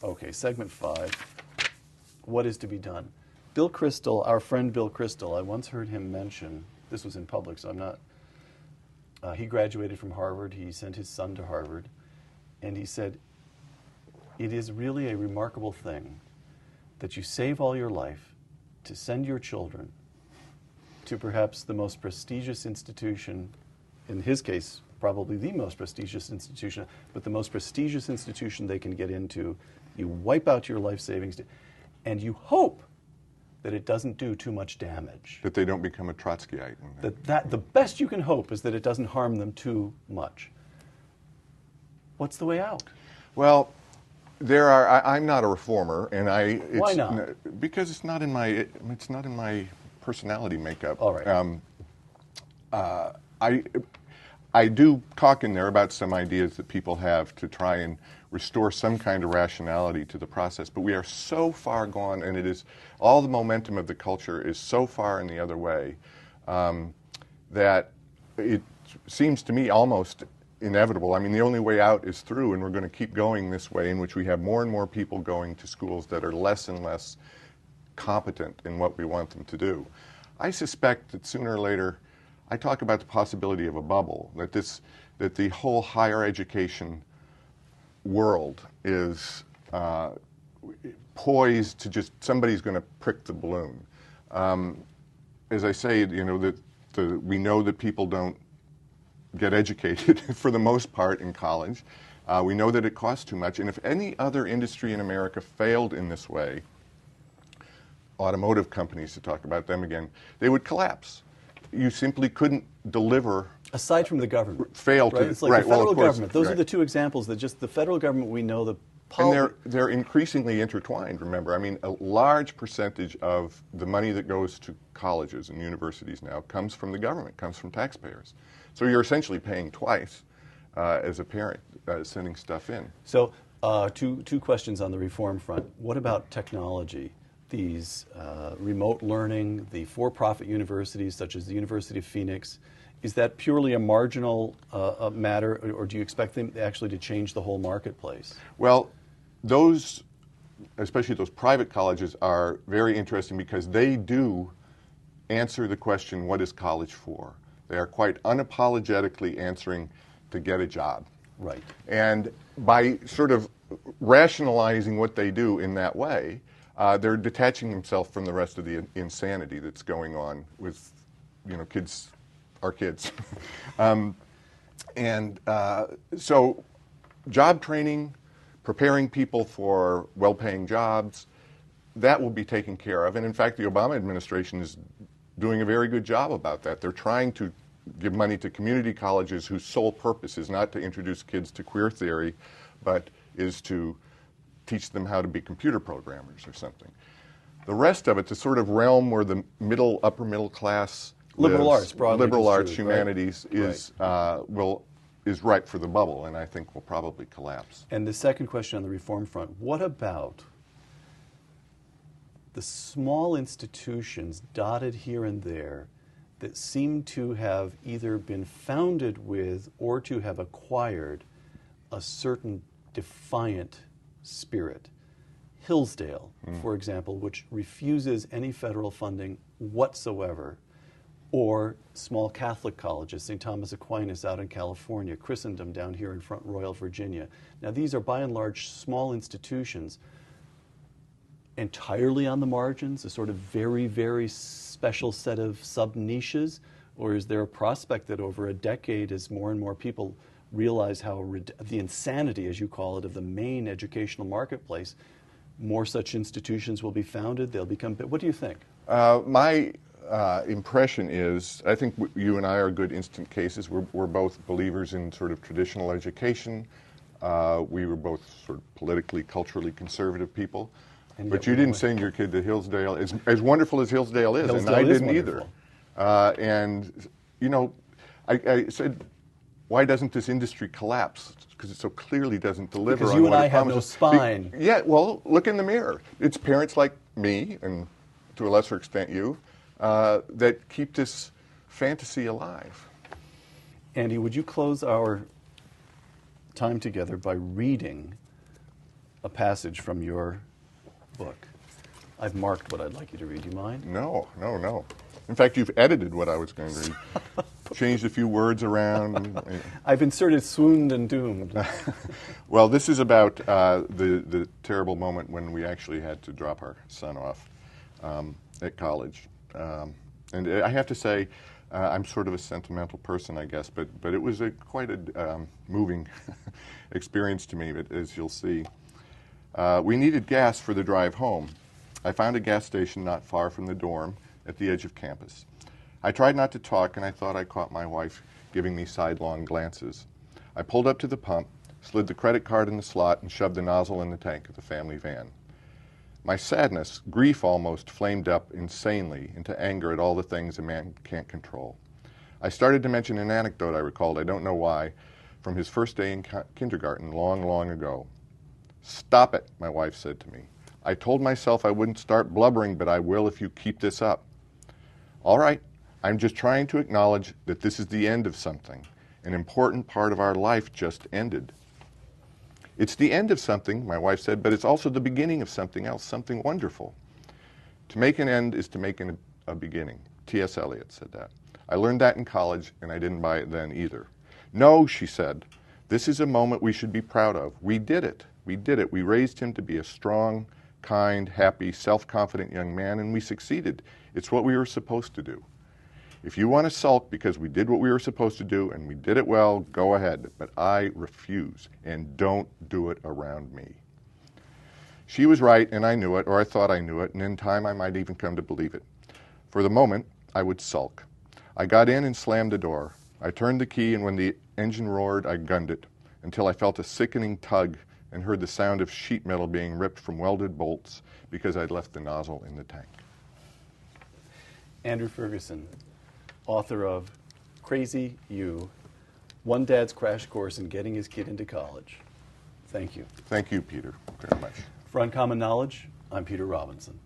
Okay, segment 5. What is to be done? Bill Kristol, our friend Bill Kristol, I once heard him mention, this was in public, so I'm not, he graduated from Harvard, he sent his son to Harvard, and he said, it is really a remarkable thing that you save all your life to send your children to perhaps the most prestigious institution, in his case, probably the most prestigious institution, but the most prestigious institution they can get into. You wipe out your life savings, and you hope that it doesn't do too much damage. That they don't become a Trotskyite. The best you can hope is that it doesn't harm them too much. What's the way out? Well, I'm not a reformer, and Why not? Because it's not in my personality makeup. All right. I do talk in there about some ideas that people have to try and restore some kind of rationality to the process, but we are so far gone, and it is all the momentum of the culture is so far in the other way that it seems to me almost inevitable. I mean, the only way out is through, and we're going to keep going this way, in which we have more and more people going to schools that are less and less competent in what we want them to do. I suspect that sooner or later, I talk about the possibility of a bubble, that the whole higher education world is poised to just, somebody's going to prick the balloon. As I say, you know, we know that people don't get educated for the most part in college. We know that it costs too much, and if any other industry in America failed in this way, automotive companies, to talk about them again, they would collapse. You simply couldn't deliver. Aside from the government. Fail right? to. It's like right, the federal well, of course, government. Those right. are the two examples that just the federal government we know, the and they're increasingly intertwined, remember. I mean, a large percentage of the money that goes to colleges and universities now comes from the government, comes from taxpayers. So you're essentially paying twice as a parent sending stuff in. So two questions on the reform front. What about technology? These remote learning, the for-profit universities such as the University of Phoenix, is that purely a marginal matter, or do you expect them actually to change the whole marketplace? Well, those, especially those private colleges, are very interesting because they do answer the question, what is college for? They are quite unapologetically answering to get a job. Right. And by sort of rationalizing what they do in that way, they're detaching themselves from the rest of the insanity that's going on with, you know, kids, our kids. So job training, preparing people for well-paying jobs, that will be taken care of. And in fact, the Obama administration is doing a very good job about that. They're trying to give money to community colleges whose sole purpose is not to introduce kids to queer theory, but is to teach them how to be computer programmers or something. The rest of it, the sort of realm where the upper middle class liberal lives, arts, broadly liberal arts, construed, humanities, right? is ripe for the bubble, and I think will probably collapse. And the second question on the reform front, what about the small institutions dotted here and there that seem to have either been founded with or to have acquired a certain defiant spirit? Hillsdale, for example, which refuses any federal funding whatsoever, or small Catholic colleges, St. Thomas Aquinas out in California, Christendom down here in Front Royal, Virginia. Now, these are by and large small institutions, entirely on the margins, a sort of very, very special set of sub-niches, or is there a prospect that over a decade, as more and more people realize how the insanity, as you call it, of the main educational marketplace, more such institutions will be founded, they'll become, what do you think? My impression is, I think you and I are good instant cases. We're both believers in sort of traditional education. We were both sort of politically, culturally conservative people. But you didn't send your kid to Hillsdale, as wonderful as Hillsdale is, and I didn't either. And, you know, I said, why doesn't this industry collapse? Because it so clearly doesn't deliver because on what it have no promises. spine. Yeah, well, look in the mirror. It's parents like me, and to a lesser extent you, that keep this fantasy alive. Andy, would you close our time together by reading a passage from your book. I've marked what I'd like you to read. Do you mind? No, no, no. In fact, you've edited what I was going to read. Changed a few words around. I've inserted swooned and doomed. Well, this is about the terrible moment when we actually had to drop our son off at college. And I have to say, I'm sort of a sentimental person, I guess, but it was quite a moving experience to me, as you'll see. We needed gas for the drive home. I found a gas station not far from the dorm at the edge of campus. I tried not to talk, and I thought I caught my wife giving me sidelong glances. I pulled up to the pump, slid the credit card in the slot, and shoved the nozzle in the tank of the family van. My sadness, grief almost, flamed up insanely into anger at all the things a man can't control. I started to mention an anecdote I recalled, I don't know why, from his first day in kindergarten long, long ago. "Stop it," my wife said to me. "I told myself I wouldn't start blubbering, but I will if you keep this up." "All right, I'm just trying to acknowledge that this is the end of something. An important part of our life just ended." "It's the end of something," my wife said, "but it's also the beginning of something else, something wonderful." To make an end is to make a beginning. T.S. Eliot said that. I learned that in college, and I didn't buy it then either. "No," she said, "this is a moment we should be proud of. We did it. We did it. We raised him to be a strong, kind, happy, self-confident young man, and we succeeded. It's what we were supposed to do. If you want to sulk because we did what we were supposed to do and we did it well, go ahead, but I refuse, and don't do it around me." She was right, and I knew it, or I thought I knew it, and in time I might even come to believe it. For the moment, I would sulk. I got in and slammed the door. I turned the key, and when the engine roared, I gunned it, until I felt a sickening tug and heard the sound of sheet metal being ripped from welded bolts because I'd left the nozzle in the tank. Andrew Ferguson, author of Crazy You, One Dad's Crash Course in Getting His Kid into College. Thank you. Thank you, Peter, very much. For Uncommon Knowledge, I'm Peter Robinson.